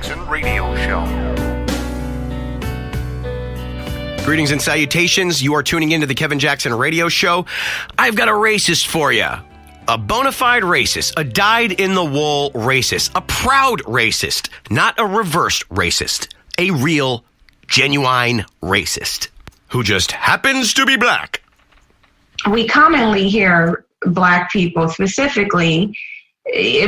Jackson Radio Show. Greetings and salutations. You are tuning into the Kevin Jackson Radio Show. I've got a racist for you. A bona fide racist, a dyed-in-the-wool racist, a proud racist, not a reversed racist, a real, genuine racist who just happens to be black. We commonly hear black people specifically,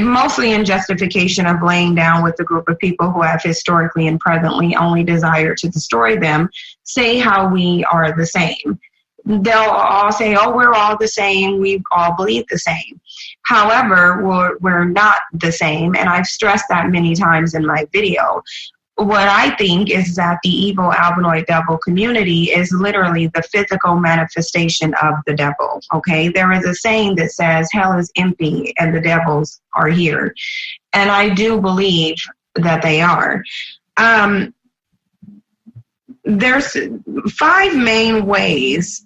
mostly in justification of laying down with a group of people who have historically and presently only desire to destroy them, say how we are the same. They'll all say, oh, we're all the same. We all believe the same. However, we're not the same. And I've stressed that many times in my video. What I think is that the evil albinoid devil community is literally the physical manifestation of the devil. Okay. There is a saying that says hell is empty and the devils are here. And I do believe that they are. There's 5 main ways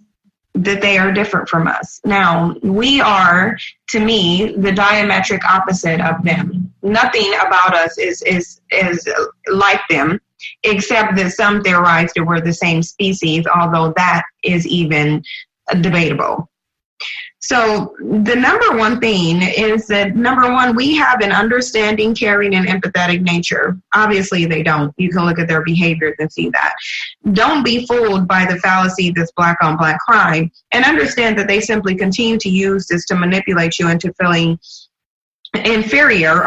that they are different from us. Now, we are, to me, the diametric opposite of them. Nothing about us is like them, except that some theorize that we're the same species, although that is even debatable. So the number one thing is that, number one, we have an understanding, caring, and empathetic nature. Obviously, they don't. You can look at their behaviors and see that. Don't be fooled by the fallacy that's black on black crime, and understand that they simply continue to use this to manipulate you into feeling inferior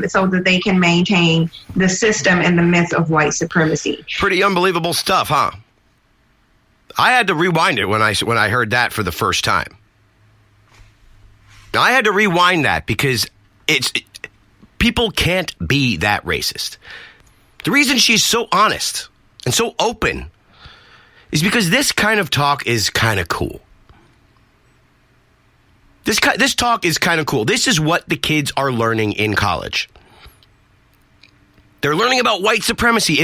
so that they can maintain the system and the myth of white supremacy. Pretty unbelievable stuff, huh? I had to rewind it when I heard that for the first time. Now, I had to rewind that because people can't be that racist. The reason she's so honest and so open is because this kind of talk is kind of cool. This talk is kind of cool. This is what the kids are learning in college. They're learning about white supremacy.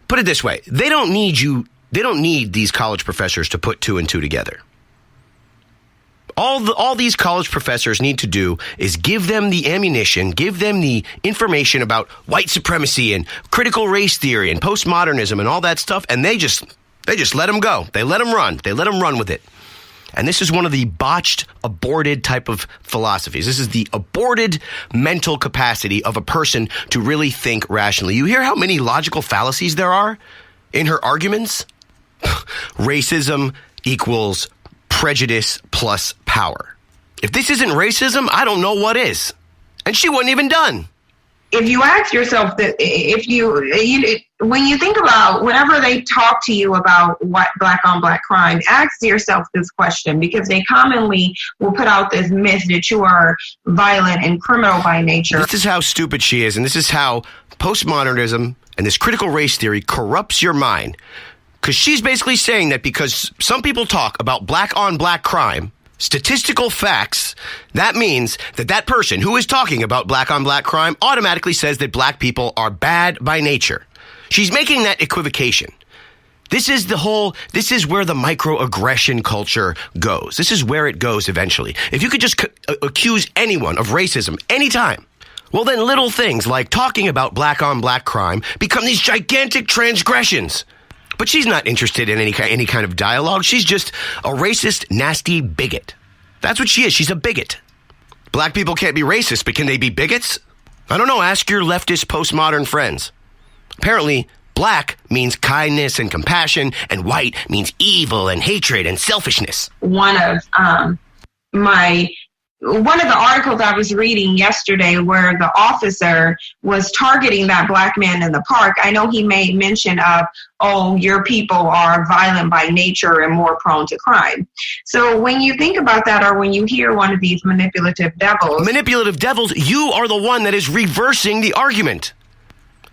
Put it this way, they don't need these college professors to put 2 and 2 together. All these college professors need to do is give them the ammunition, give them the information about white supremacy and critical race theory and postmodernism and all that stuff, and they just let them go. They let them run. They let them run with it. And this is one of the botched, aborted type of philosophies. This is the aborted mental capacity of a person to really think rationally. You hear how many logical fallacies there are in her arguments? Racism equals prejudice plus power. If this isn't racism, I don't know what is. And she wasn't even done. If you ask yourself that, when you think about, whenever they talk to you about what black on black crime, ask yourself this question, because they commonly will put out this myth that you are violent and criminal by nature. This is how stupid she is, and this is how postmodernism and this critical race theory corrupts your mind. Because she's basically saying that because some people talk about black on black crime, statistical facts, that means that person who is talking about black on black crime automatically says that black people are bad by nature. She's making that equivocation. This is where the microaggression culture goes. This is where it goes eventually. If you could just accuse anyone of racism anytime, well, then little things like talking about black on black crime become these gigantic transgressions. But she's not interested in any kind of dialogue. She's just a racist, nasty bigot. That's what she is. She's a bigot. Black people can't be racist, but can they be bigots? I don't know. Ask your leftist postmodern friends. Apparently, black means kindness and compassion, and white means evil and hatred and selfishness. One of the articles I was reading yesterday where the officer was targeting that black man in the park, I know he made mention of, oh, your people are violent by nature and more prone to crime. So when you think about that, or when you hear one of these manipulative devils, you are the one that is reversing the argument.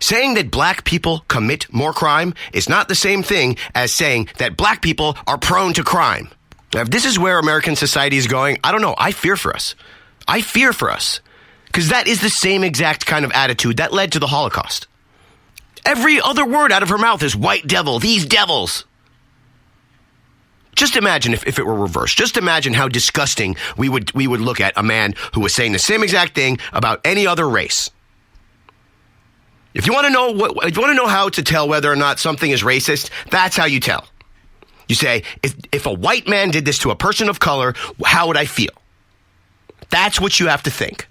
Saying that black people commit more crime is not the same thing as saying that black people are prone to crime. Now, if this is where American society is going, I don't know. I fear for us. Because that is the same exact kind of attitude that led to the Holocaust. Every other word out of her mouth is white devil, these devils. Just imagine if it were reversed. Just imagine how disgusting we would look at a man who was saying the same exact thing about any other race. If you want to know how to tell whether or not something is racist, that's how you tell. You say, if a white man did this to a person of color, how would I feel? That's what you have to think.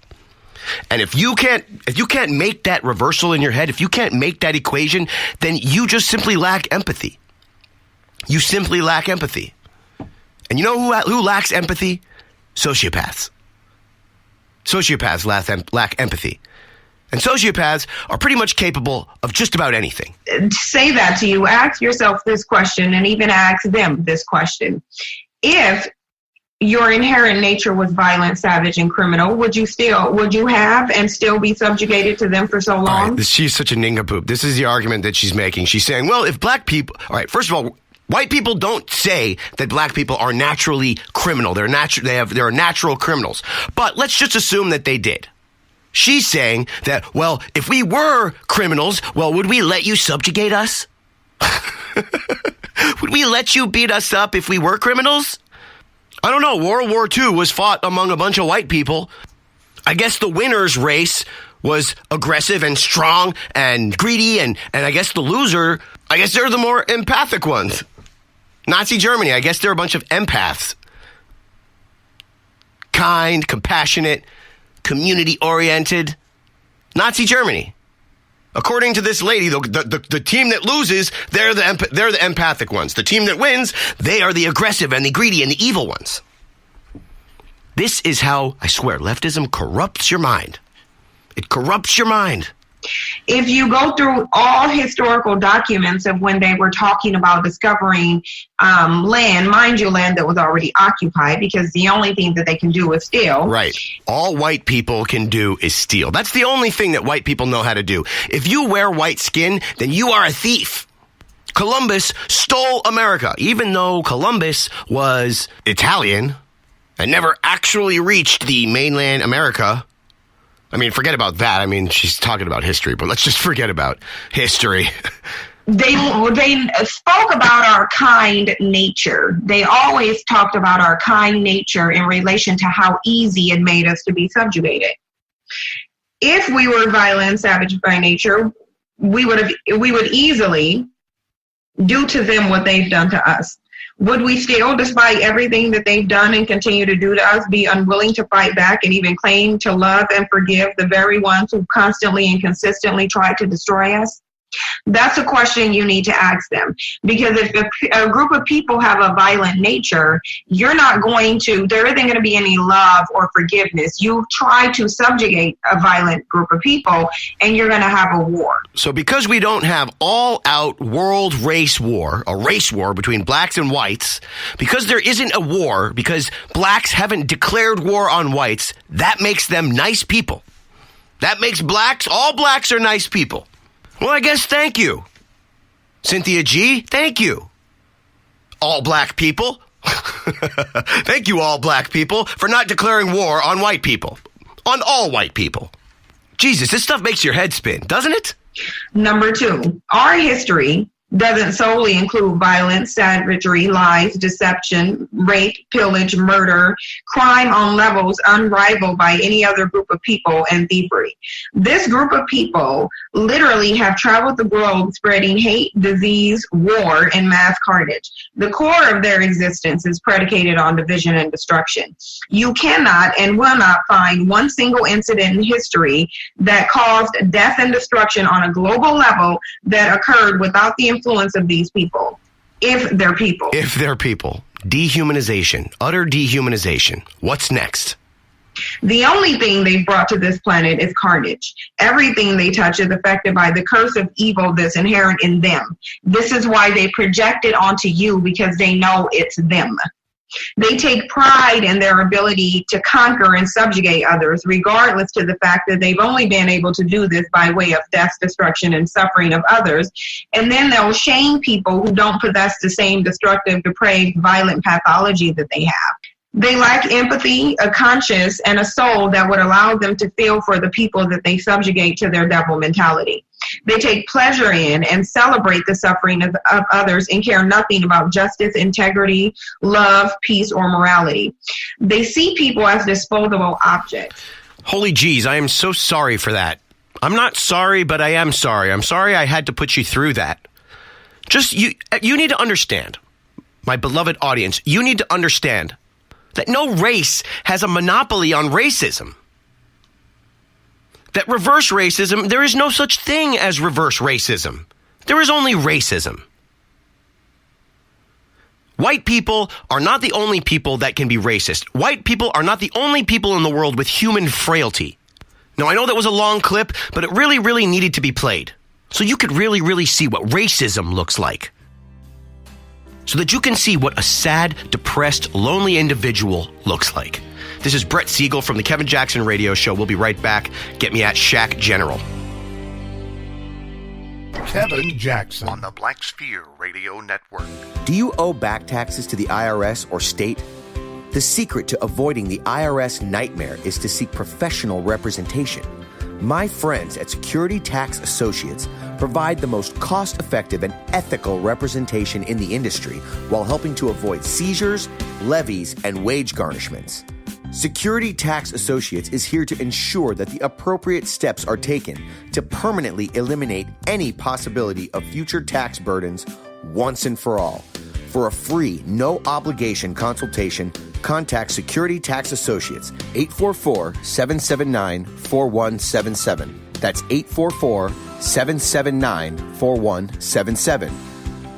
And if you can't make that reversal in your head, if you can't make that equation, then you just simply lack empathy. You simply lack empathy. And you know who lacks empathy? Sociopaths. Sociopaths lack empathy. And sociopaths are pretty much capable of just about anything. Say that to you. Ask yourself this question, and even ask them this question. If your inherent nature was violent, savage, and criminal, would you have and still be subjugated to them for so long? Right, she's such a nincompoop. This is the argument that she's making. She's saying, well, if black people, all right, first of all, white people don't say that black people are naturally criminal. They're natural criminals. But let's just assume that they did. She's saying that, well, if we were criminals, well, would we let you subjugate us? Would we let you beat us up if we were criminals? I don't know. World War II was fought among a bunch of white people. I guess the winner's race was aggressive and strong and greedy, and I guess the loser, I guess they're the more empathic ones. Nazi Germany, I guess they're a bunch of empaths. Kind, compassionate, community-oriented. Nazi Germany. According to this lady, the team that loses, they're the empathic ones. The team that wins, they are the aggressive and the greedy and the evil ones. This is how, I swear, leftism corrupts your mind. It corrupts your mind. If you go through all historical documents of when they were talking about discovering land, mind you, land that was already occupied, because the only thing that they can do is steal. Right. All white people can do is steal. That's the only thing that white people know how to do. If you wear white skin, then you are a thief. Columbus stole America, even though Columbus was Italian and never actually reached the mainland America. I mean, forget about that. I mean, she's talking about history, but let's just forget about history. They spoke about our kind nature. They always talked about our kind nature in relation to how easy it made us to be subjugated. If we were violent, savage by nature, we would easily do to them what they've done to us. Would we still, despite everything that they've done and continue to do to us, be unwilling to fight back and even claim to love and forgive the very ones who constantly and consistently tried to destroy us? That's a question you need to ask them. Because if a group of people have a violent nature, there isn't going to be any love or forgiveness. You try to subjugate a violent group of people, and you're going to have a war. So because we don't have all-out world race war, a race war between blacks and whites, because there isn't a war, because blacks haven't declared war on whites, that makes them nice people. That makes all blacks are nice people. Well, I guess thank you. Cynthia G., thank you. All black people. Thank you, all black people, for not declaring war on white people. On all white people. Jesus, this stuff makes your head spin, doesn't it? Number 2, our history doesn't solely include violence, savagery, lies, deception, rape, pillage, murder, crime on levels unrivaled by any other group of people, and thievery. This group of people literally have traveled the globe spreading hate, disease, war, and mass carnage. The core of their existence is predicated on division and destruction. You cannot and will not find one single incident in history that caused death and destruction on a global level that occurred without the influence of these people, if they're people. If they're people. Dehumanization. Utter dehumanization. What's next? The only thing they've brought to this planet is carnage. Everything they touch is affected by the curse of evil that's inherent in them. This is why they project it onto you, because they know it's them. They take pride in their ability to conquer and subjugate others, regardless to the fact that they've only been able to do this by way of death, destruction, and suffering of others. And then they'll shame people who don't possess the same destructive, depraved, violent pathology that they have. They lack empathy, a conscience, and a soul that would allow them to feel for the people that they subjugate to their devil mentality. They take pleasure in and celebrate the suffering of others and care nothing about justice, integrity, love, peace, or morality. They see people as disposable objects. Holy jeez, I am so sorry for that. I'm not sorry, but I am sorry. I'm sorry I had to put you through that. Just, you need to understand, my beloved audience, you need to understand that no race has a monopoly on racism. That reverse racism, there is no such thing as reverse racism. There is only racism. White people are not the only people that can be racist. White people are not the only people in the world with human frailty. Now, I know that was a long clip, but it really, really needed to be played. So you could really, really see what racism looks like. So that you can see what a sad, depressed, lonely individual looks like. This is Brett Siegel from the Kevin Jackson Radio Show. We'll be right back. Get me at Shaq General. Kevin Jackson on the Black Sphere Radio Network. Do you owe back taxes to the IRS or state? The secret to avoiding the IRS nightmare is to seek professional representation. My friends at Security Tax Associates provide the most cost-effective and ethical representation in the industry while helping to avoid seizures, levies, and wage garnishments. Security Tax Associates is here to ensure that the appropriate steps are taken to permanently eliminate any possibility of future tax burdens once and for all. For a free, no-obligation consultation, contact Security Tax Associates, 844-779-4177. That's 844-779-4177.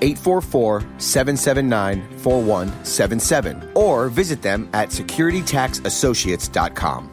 844-779-4177. Or visit them at securitytaxassociates.com.